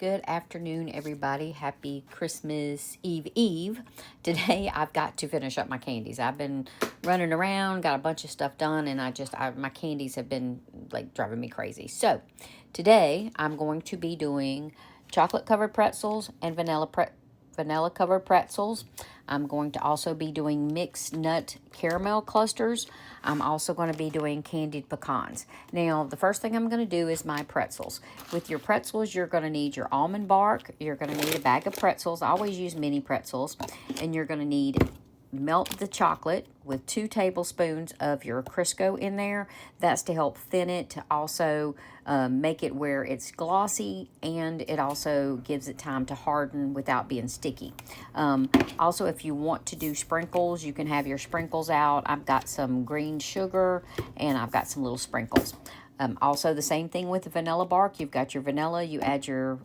Good afternoon, everybody. Happy Christmas Eve. Today, I've got to finish up my candies. I've been running around, got a bunch of stuff done, and my candies have been like driving me crazy. So, today, I'm going to be doing chocolate covered pretzels and vanilla covered pretzels. I'm going to also be doing mixed nut caramel clusters. I'm also going to be doing candied pecans. Now, the first thing I'm going to do is my pretzels. With your pretzels, you're going to need your almond bark. You're going to need a bag of pretzels. I always use mini pretzels. And you're going to need melt the chocolate with 2 tablespoons of your Crisco in there. That's to help thin it, to also make it where it's glossy, and it also gives it time to harden without being sticky. Also, if you want to do sprinkles, you can have your sprinkles out. I've got some green sugar and I've got some little sprinkles. Also, the same thing with the vanilla bark. You've got your vanilla, you add your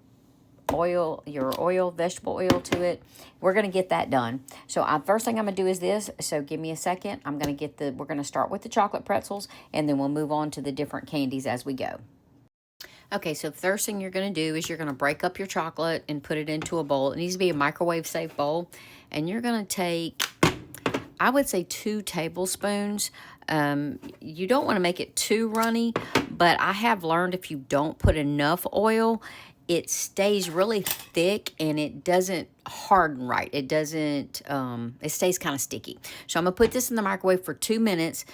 vegetable oil to it. We're going to get that done. So first thing I'm going to do is this. So give me a second. We're going to start with the chocolate pretzels, and then we'll move on to the different candies as we go. Okay, so the first thing you're going to do is you're going to break up your chocolate and put it into a bowl. It needs to be a microwave safe bowl. And you're going to take, I would say, 2 tablespoons. You don't want to make it too runny, but I have learned if you don't put enough oil, it stays really thick and it doesn't harden right. It stays kind of sticky. So I'm going to put this in the microwave for 2 minutes.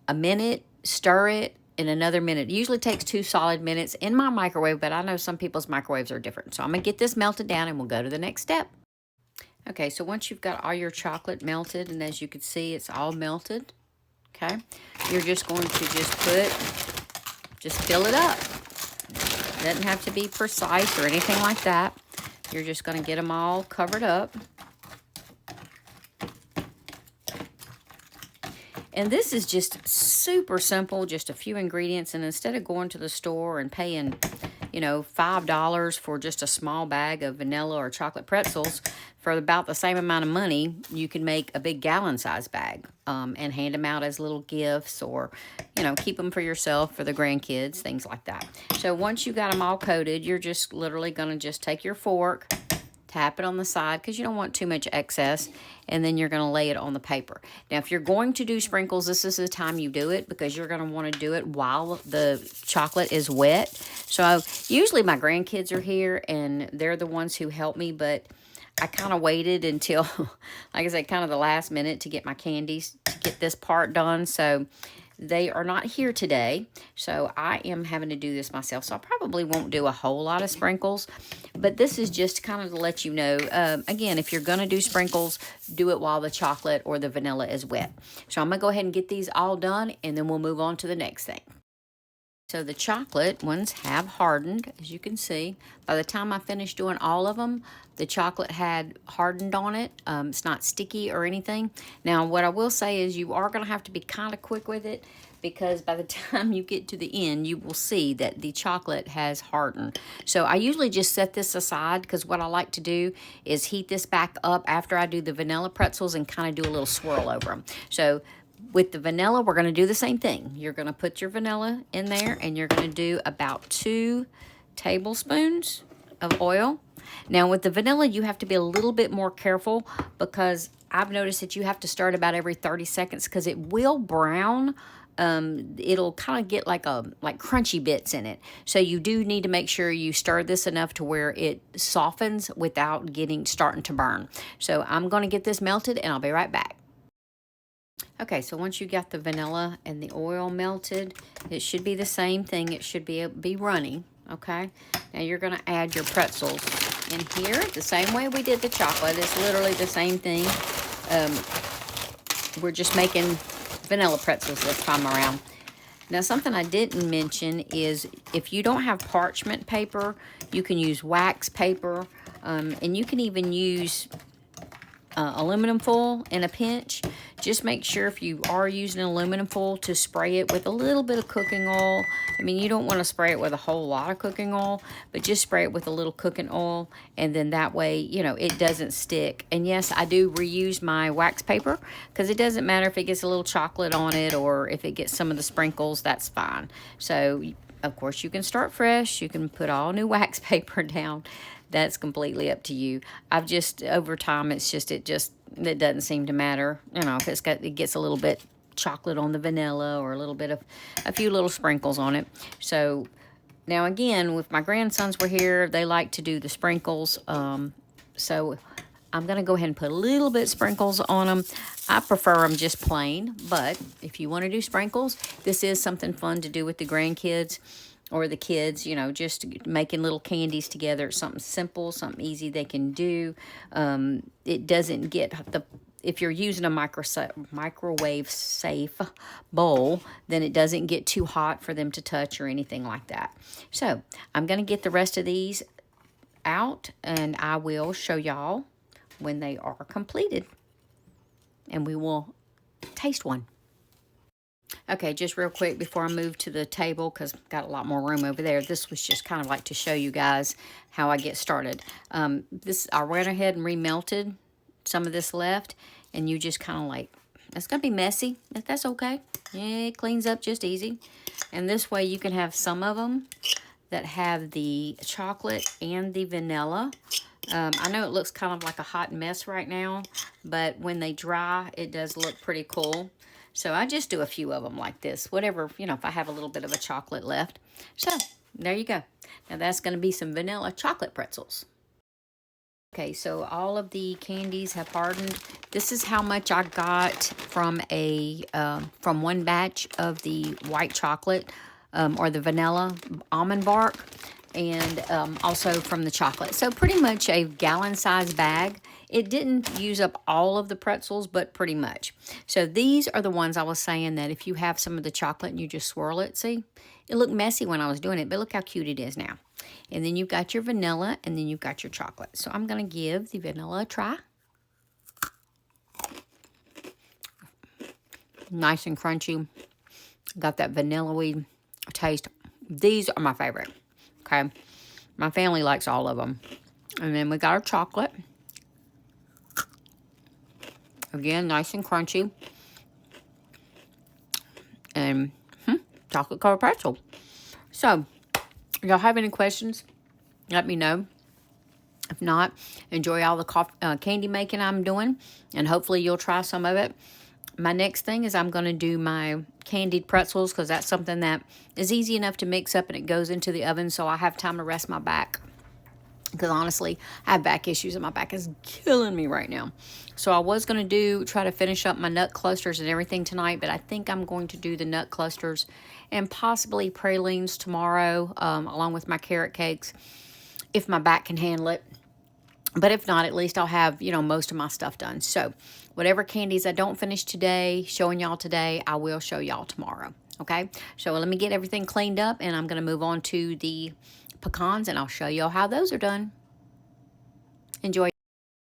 A minute, stir it, in another minute. It usually takes 2 solid minutes in my microwave, but I know some people's microwaves are different. So I'm going to get this melted down and we'll go to the next step. Okay, so once you've got all your chocolate melted, and as you can see, it's all melted, okay, you're just going to just fill it up. It doesn't have to be precise or anything like that. You're just going to get them all covered up. And this is just super simple, just a few ingredients. And instead of going to the store and paying, $5 for just a small bag of vanilla or chocolate pretzels, for about the same amount of money, you can make a big gallon-sized bag and hand them out as little gifts, or, keep them for yourself, for the grandkids, things like that. So once you got them all coated, you're just literally going to just take your fork, tap it on the side because you don't want too much excess, and then you're going to lay it on the paper. Now, if you're going to do sprinkles, this is the time you do it, because you're going to want to do it while the chocolate is wet. So usually my grandkids are here and they're the ones who help me, but I kind of waited until, like I said, kind of the last minute to get my candies, to get this part done. So they are not here today, so I am having to do this myself. So I probably won't do a whole lot of sprinkles, but this is just kind of to let you know, again, if you're going to do sprinkles, do it while the chocolate or the vanilla is wet. So I'm going to go ahead and get these all done, and then we'll move on to the next thing. So the chocolate ones have hardened, as you can see. By the time I finished doing all of them, the chocolate had hardened on it. It's not sticky or anything. Now, what I will say is you are going to have to be kind of quick with it, because by the time you get to the end, you will see that the chocolate has hardened. So I usually just set this aside, because what I like to do is heat this back up after I do the vanilla pretzels and kind of do a little swirl over them. So with the vanilla, we're going to do the same thing. You're going to put your vanilla in there, and you're going to do about 2 tablespoons of oil. Now, with the vanilla, you have to be a little bit more careful, because I've noticed that you have to stir it about every 30 seconds because it will brown. It'll kind of get like crunchy bits in it. So you do need to make sure you stir this enough to where it softens without starting to burn. So I'm going to get this melted, and I'll be right back. Okay, so once you got the vanilla and the oil melted, it should be the same thing. It should be runny, okay? Now you're going to add your pretzels in here the same way we did the chocolate. It's literally the same thing. We're just making vanilla pretzels this time around. Now, something I didn't mention is if you don't have parchment paper, you can use wax paper, and you can even use aluminum foil in a pinch. Just make sure, if you are using aluminum foil, to spray it with a little bit of cooking oil. I mean, you don't want to spray it with a whole lot of cooking oil, but just spray it with a little cooking oil, and then that way, it doesn't stick. And yes, I do reuse my wax paper, because it doesn't matter if it gets a little chocolate on it or if it gets some of the sprinkles, that's fine. So of course, you can start fresh. You can put all new wax paper down. That's completely up to you. I've just, over time, it doesn't seem to matter. You know, if it gets a little bit chocolate on the vanilla or a few little sprinkles on it. So now again, if my grandsons were here, they like to do the sprinkles. So I'm going to go ahead and put a little bit sprinkles on them. I prefer them just plain, but if you want to do sprinkles, this is something fun to do with the grandkids or the kids, you know, just making little candies together. It's something simple, something easy they can do. It doesn't get if you're using a microwave safe bowl, then it doesn't get too hot for them to touch or anything like that. So I'm going to get the rest of these out, and I will show y'all when they are completed, and we will taste one. Okay, just real quick before I move to the table, because I've got a lot more room over there. This was just kind of like to show you guys how I get started. I went ahead and remelted some of this left, and you just kind of like, it's going to be messy, but that's okay. Yeah, it cleans up just easy. And this way you can have some of them that have the chocolate and the vanilla. I know it looks kind of like a hot mess right now, but when they dry, it does look pretty cool. So I just do a few of them like this, whatever, you know, if I have a little bit of a chocolate left. So there you go. Now that's going to be some vanilla chocolate pretzels. Okay, so all of the candies have hardened. This is how much I got from from one batch of the white chocolate or the vanilla almond bark, and also from the chocolate. So pretty much a gallon-sized bag. It didn't use up all of the pretzels, but pretty much. So these are the ones I was saying that if you have some of the chocolate and you just swirl it, see? It looked messy when I was doing it, but look how cute it is now. And then you've got your vanilla, and then you've got your chocolate. So I'm going to give the vanilla a try. Nice and crunchy. Got that vanilla-y taste. These are my favorite. Okay. My family likes all of them. And then we got our chocolate. Again, nice and crunchy. And chocolate covered pretzel. So, if y'all have any questions, let me know. If not, enjoy all the candy making I'm doing, and hopefully you'll try some of it. My next thing is I'm going to do my candied pretzels, because that's something that is easy enough to mix up and it goes into the oven, so I have time to rest my back. Because honestly, I have back issues and my back is killing me right now. So I was going to try to finish up my nut clusters and everything tonight, but I think I'm going to do the nut clusters and possibly pralines tomorrow, along with my carrot cakes, if my back can handle it. But if not, at least I'll have, you know, most of my stuff done. So whatever candies I don't finish today, showing y'all today, I will show y'all tomorrow. Okay? So let me get everything cleaned up, and I'm going to move on to the pecans, and I'll show y'all how those are done. Enjoy.